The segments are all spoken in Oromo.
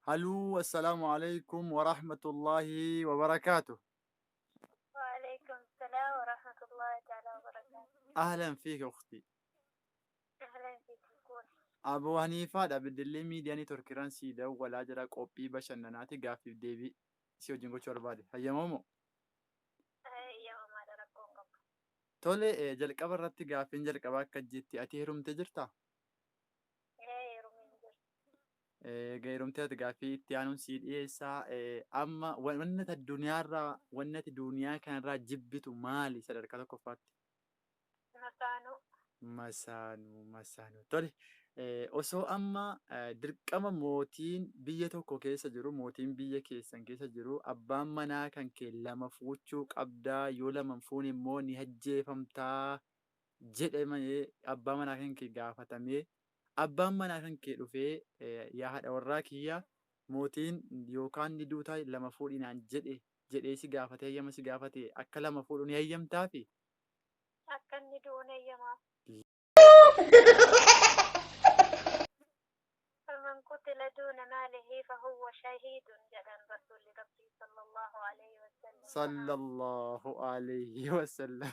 هلو السلام عليكم ورحمة الله وبركاته. وعليكم السلام ورحمة الله تعالى وبركاته. أهلا فيك أختي. أهلا فيك كون. أبو هنيفة بدلي ميدياني تركيران سيدا ولا جرى قوبي بشنناتي قافي ديبي سيو جنگو چوربادي هيا مومو. يا ما دركون قبل. تولي جلق أبرتي قافين جلق أباك كجيتي أتيهرم تجرتا. غيرم تات قافي تيانون سيد إيسا أما ونت الدنيا را ونت الدنيا كان را جبتو مالي سدركاتو كفات. Masaanuu tole osoo amma dirqama mootiin biyya tokko keessa jiru mootiin biyya keessan keessa jiru abbaan manaa kan kee lama fuuchuu qabdaa yoo lama fuun immoo ni ajjeefamtaa jedhamee abbaa manaa kan kee gaafatamee abbaan manaa kan kee dhufee yaa haadha warraa kiyya mootiin yookaan ni duutaa lama fuudhinaan jedhee si gaafatee hayyama si gaafate akka lama fuudhu ni hayyamtaafi. Akka inni duune yama. فمن قتل دون ماله فهو شهيد جدا رسول ربي صلى الله عليه وسلم. صلى الله عليه وسلم.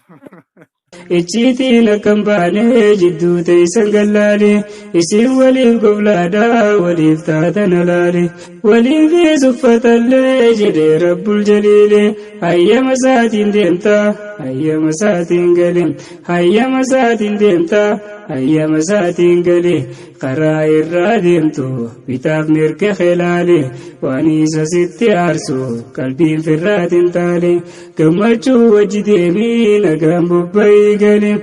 Icciitiin akkam baanee jidduu teessan gallaale isin waliif goblaadhaa waliif taatan alaale waliif uffatallee jedhee rabbul jaliile hayyama isaatiin deemtaa hayyama isaatiin galee hayyama isaatiin deemtaa hayyama isaatiin galee karaa irraa deemtu bitaaf mirga khilaale waan isa sitti aarsu qalbiin firraatiin taale gammachuu wajji deemii nagaan bobba'i galee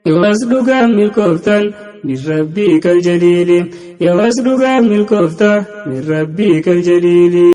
yawas dhugaan milkooftan min rabbii kal jaliili yawas dhugaan milkoofta min rabbii kal jaliili.